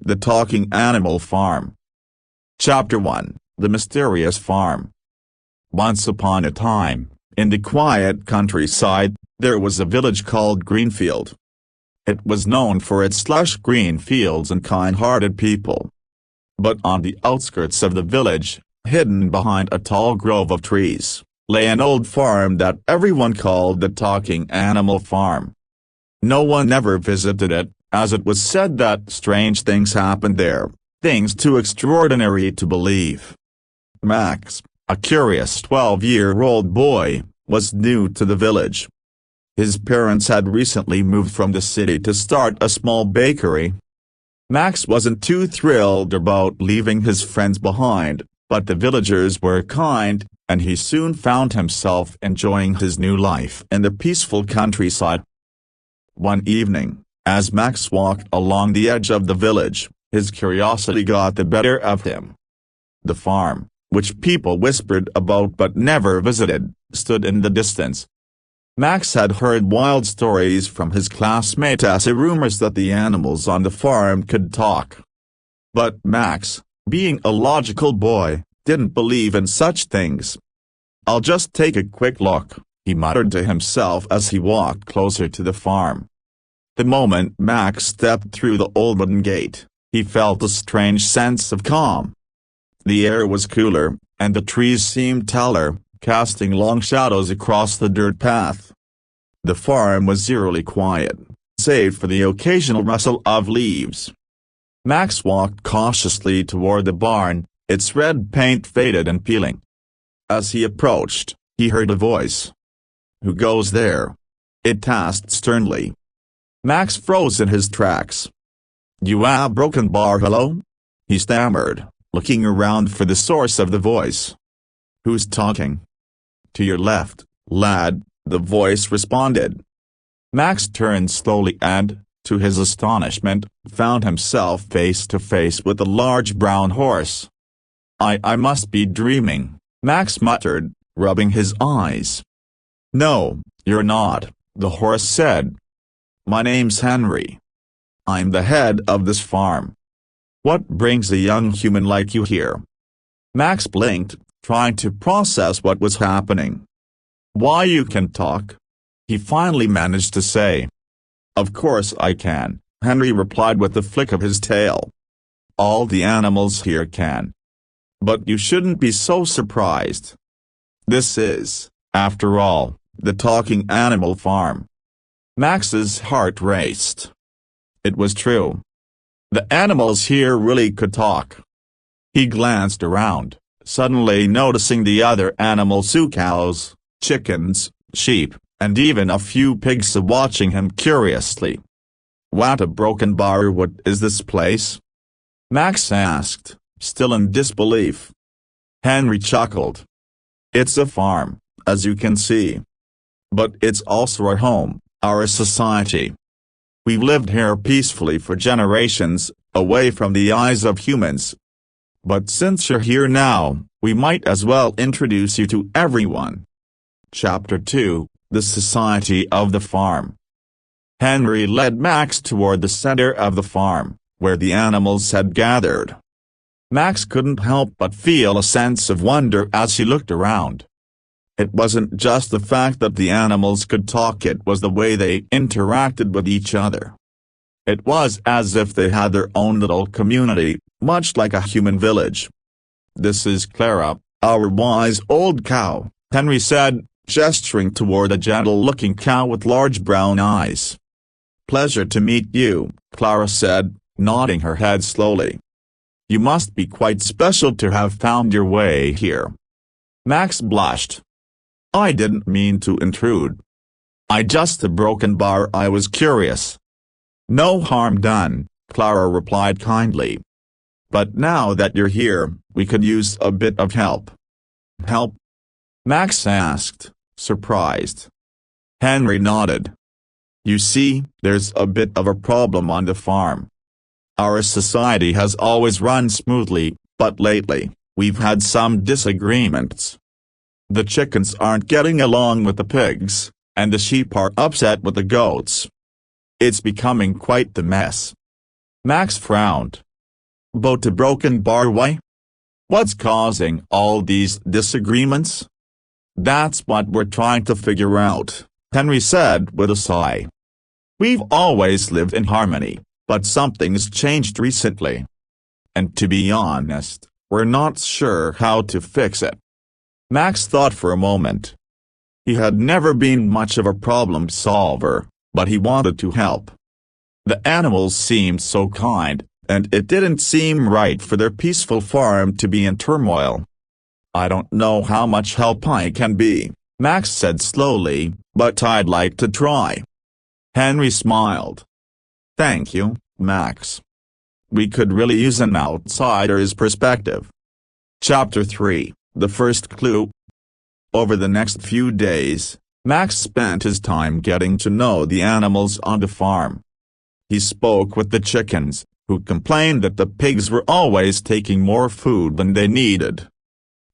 The Talking Animal Farm. Chapter 1, The Mysterious Farm. Once upon a time, in the quiet countryside, there was a village called Greenfield. It was known for its lush green fields and kind-hearted people. But on the outskirts of the village, hidden behind a tall grove of trees, lay an old farm that everyone called the Talking Animal Farm. No one ever visited it, as it was said that strange things happened there, things too extraordinary to believe. Max, a curious 12-year-old boy, was new to the village. His parents had recently moved from the city to start a small bakery. Max wasn't too thrilled about leaving his friends behind, but the villagers were kind, and he soon found himself enjoying his new life in the peaceful countryside. One evening, as Max walked along the edge of the village, his curiosity got the better of him. The farm, which people whispered about but never visited, stood in the distance. Max had heard wild stories from his classmates as rumors that the animals on the farm could talk. But Max, being a logical boy, didn't believe in such things. "I'll just take a quick look," he muttered to himself as he walked closer to the farm. The moment Max stepped through the old wooden gate, he felt a strange sense of calm. The air was cooler, and the trees seemed taller, casting long shadows across the dirt path. The farm was eerily quiet, save for the occasional rustle of leaves. Max walked cautiously toward the barn, its red paint faded and peeling. As he approached, he heard a voice. "Who goes there?" it asked sternly. Max froze in his tracks. "You broken bar, hello?" he stammered, looking around for the source of the voice. "Who's talking?" "To your left, lad," the voice responded. Max turned slowly and, to his astonishment, found himself face to face with a large brown horse. I must be dreaming," Max muttered, rubbing his eyes. "No, you're not," the horse said. "My name's Henry. I'm the head of this farm. What brings a young human like you here?" Max blinked, trying to process what was happening. "Why, you can talk," he finally managed to say. "Of course I can," Henry replied with a flick of his tail. "All the animals here can. But you shouldn't be so surprised. This is, after all, the Talking Animal Farm." Max's heart raced. It was true. The animals here really could talk. He glanced around, suddenly noticing the other animals: cows, chickens, sheep, and even a few pigs watching him curiously. "What a broken bar, what is this place?" Max asked, still in disbelief. Henry chuckled. "It's a farm, as you can see. But it's also our home, our society. We've lived here peacefully for generations, away from the eyes of humans. But since you're here now, we might as well introduce you to everyone." Chapter 2, The Society of the Farm. Henry led Max toward the center of the farm, where the animals had gathered. Max couldn't help but feel a sense of wonder as he looked around. It wasn't just the fact that the animals could talk, it was the way they interacted with each other. It was as if they had their own little community, much like a human village. "This is Clara, our wise old cow," Henry said, gesturing toward a gentle-looking cow with large brown eyes. "Pleasure to meet you," Clara said, nodding her head slowly. "You must be quite special to have found your way here." Max blushed. "I didn't mean to intrude. I just a broken bar, I was curious." "No harm done," Clara replied kindly. "But now that you're here, we could use a bit of help." "Help?" Max asked, surprised. Henry nodded. "You see, there's a bit of a problem on the farm. Our society has always run smoothly, but lately, we've had some disagreements. The chickens aren't getting along with the pigs, and the sheep are upset with the goats. It's becoming quite the mess." Max frowned, About a broken barway? What's causing all these disagreements? That's what we're trying to figure out, Henry said with a sigh. We've always lived in harmony, but something's changed recently. And to be honest, we're not sure how to fix it. Max thought for a moment. He had never been much of a problem solver, but he wanted to help. The animals seemed so kind, and it didn't seem right for their peaceful farm to be in turmoil. I don't know how much help I can be, Max said slowly, but I'd like to try. Henry smiled. Thank you, Max. We could really use an outsider's perspective. Chapter 3, The First Clue. Over the next few days, Max spent his time getting to know the animals on the farm. He spoke with the chickens, who complained that the pigs were always taking more food than they needed.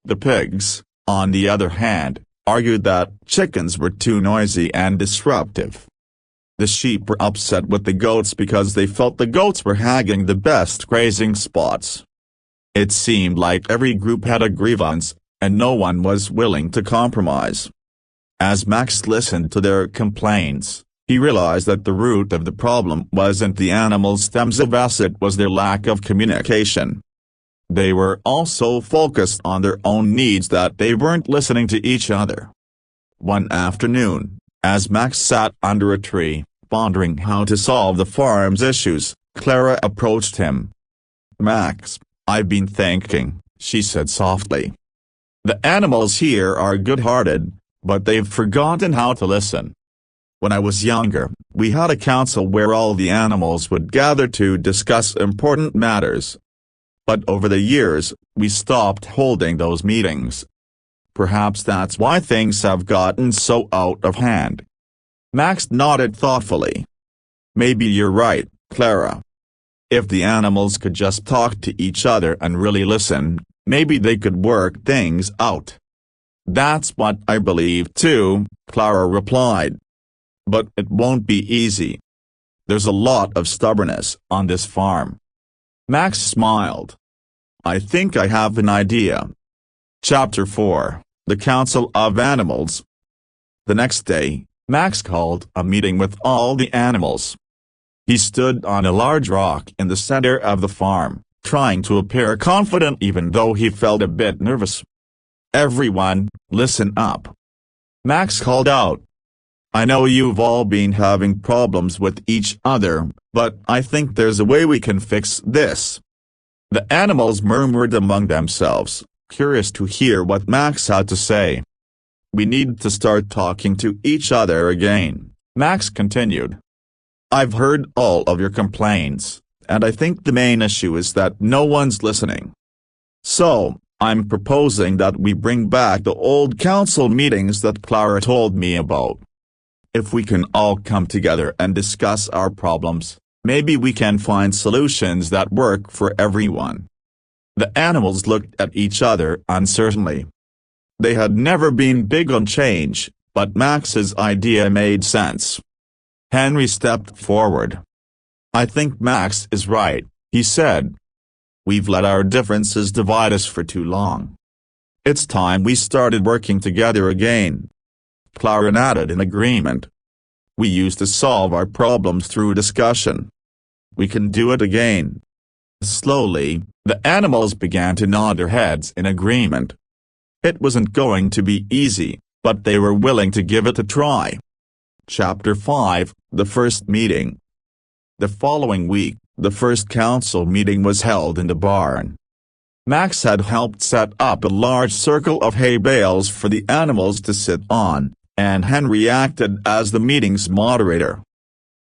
The pigs, on the other hand, argued that chickens were too noisy and disruptive. The sheep were upset with the goats because they felt the goats were hogging the best grazing spots. It seemed like every group had a grievance, and no one was willing to compromise. As Max listened to their complaints, he realized that the root of the problem wasn't the animals themselves, it was their lack of communication. They were all so focused on their own needs that they weren't listening to each other. One afternoon, as Max sat under a tree, pondering how to solve the farm's issues, Clara approached him. Max, I've been thinking, she said softly. The animals here are good-hearted, but they've forgotten how to listen. When I was younger, we had a council where all the animals would gather to discuss important matters. But over the years, we stopped holding those meetings. Perhaps that's why things have gotten so out of hand. Max nodded thoughtfully. Maybe you're right, Clara. If the animals could just talk to each other and really listen, maybe they could work things out. That's what I believe too, Clara replied. But it won't be easy. There's a lot of stubbornness on this farm. Max smiled. I think I have an idea. Chapter 4, The Council of Animals. The next day, Max called a meeting with all the animals. He stood on a large rock in the center of the farm, trying to appear confident even though he felt a bit nervous. Everyone, listen up. Max called out. I know you've all been having problems with each other, but I think there's a way we can fix this. The animals murmured among themselves, curious to hear what Max had to say. We need to start talking to each other again, Max continued. I've heard all of your complaints, and I think the main issue is that no one's listening. So, I'm proposing that we bring back the old council meetings that Clara told me about. If we can all come together and discuss our problems, maybe we can find solutions that work for everyone. The animals looked at each other uncertainly. They had never been big on change, but Max's idea made sense. Henry stepped forward. I think Max is right, he said. We've let our differences divide us for too long. It's time we started working together again. Clara nodded in agreement. We used to solve our problems through discussion. We can do it again. Slowly, the animals began to nod their heads in agreement. It wasn't going to be easy, but they were willing to give it a try. Chapter 5, The First Meeting. The following week, the first council meeting was held in the barn. Max had helped set up a large circle of hay bales for the animals to sit on, and Henry acted as the meeting's moderator.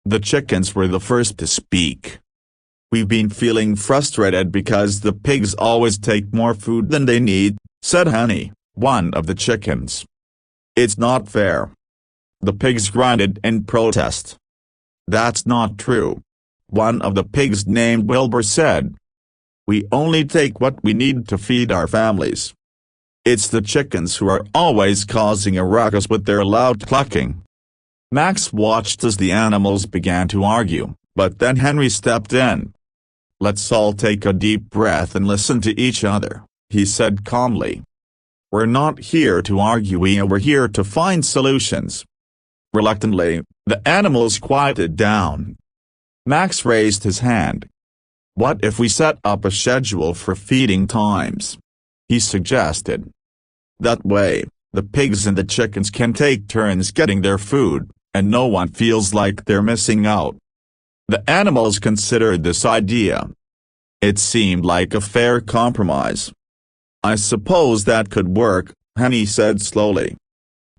The chickens were the first to speak. We've been feeling frustrated because the pigs always take more food than they need, said Henny, one of the chickens. It's not fair. The pigs grunted in protest. That's not true. One of the pigs named Wilbur said. We only take what we need to feed our families. It's the chickens who are always causing a ruckus with their loud clucking. Max watched as the animals began to argue, but then Henry stepped in. "Let's all take a deep breath and listen to each other," he said calmly. "We're not here to argue, we're here to find solutions." Reluctantly, the animals quieted down. Max raised his hand. "What if we set up a schedule for feeding times?" he suggested. "That way, the pigs and the chickens can take turns getting their food, and no one feels like they're missing out." The animals considered this idea. It seemed like a fair compromise. "I suppose that could work," Henny said slowly.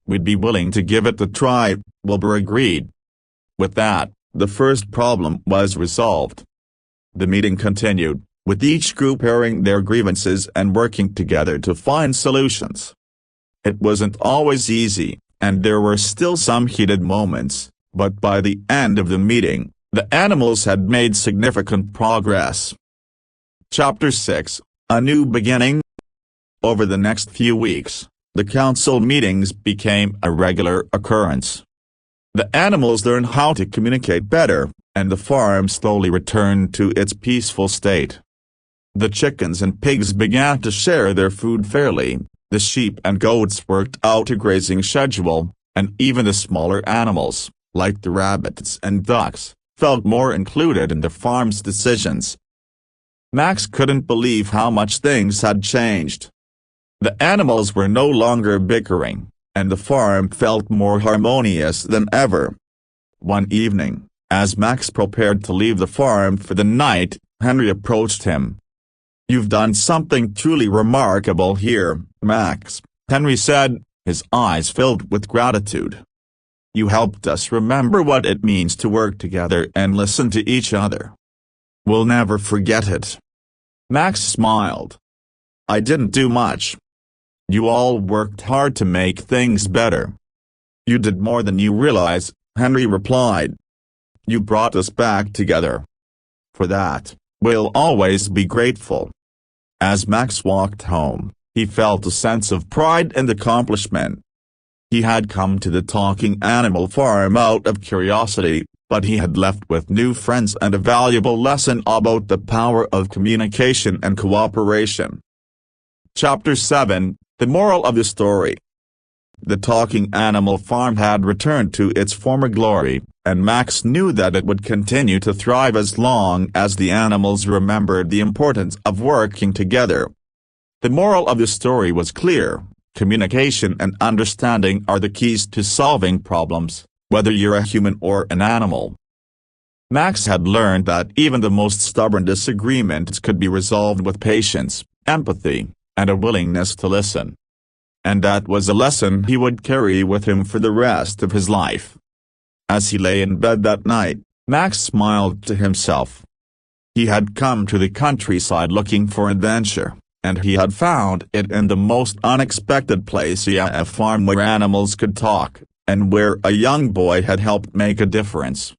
"We'd be willing to give it a try," Wilbur agreed. With that, the first problem was resolved. The meeting continued, with each group airing their grievances and working together to find solutions. It wasn't always easy, and there were still some heated moments, but by the end of the meeting, the animals had made significant progress. Chapter 6, A New Beginning. Over the next few weeks, the council meetings became a regular occurrence. The animals learned how to communicate better, and the farm slowly returned to its peaceful state. The chickens and pigs began to share their food fairly, the sheep and goats worked out a grazing schedule, and even the smaller animals, like the rabbits and ducks, felt more included in the farm's decisions. Max couldn't believe how much things had changed. The animals were no longer bickering, and the farm felt more harmonious than ever. One evening, as Max prepared to leave the farm for the night, Henry approached him. "You've done something truly remarkable here, Max," Henry said, his eyes filled with gratitude. "You helped us remember what it means to work together and listen to each other. We'll never forget it." Max smiled. "I didn't do much. You all worked hard to make things better." "You did more than you realize," Henry replied. "You brought us back together. For that, we'll always be grateful." As Max walked home, he felt a sense of pride and accomplishment. He had come to the Talking Animal Farm out of curiosity, but he had left with new friends and a valuable lesson about the power of communication and cooperation. Chapter 7, The Moral of the Story. The Talking Animal Farm had returned to its former glory, and Max knew that it would continue to thrive as long as the animals remembered the importance of working together. The moral of the story was clear: communication and understanding are the keys to solving problems, whether you're a human or an animal. Max had learned that even the most stubborn disagreements could be resolved with patience, empathy, and a willingness to listen. And that was a lesson he would carry with him for the rest of his life. As he lay in bed that night, Max smiled to himself. He had come to the countryside looking for adventure, and he had found it in the most unexpected place, a farm where animals could talk, and where a young boy had helped make a difference.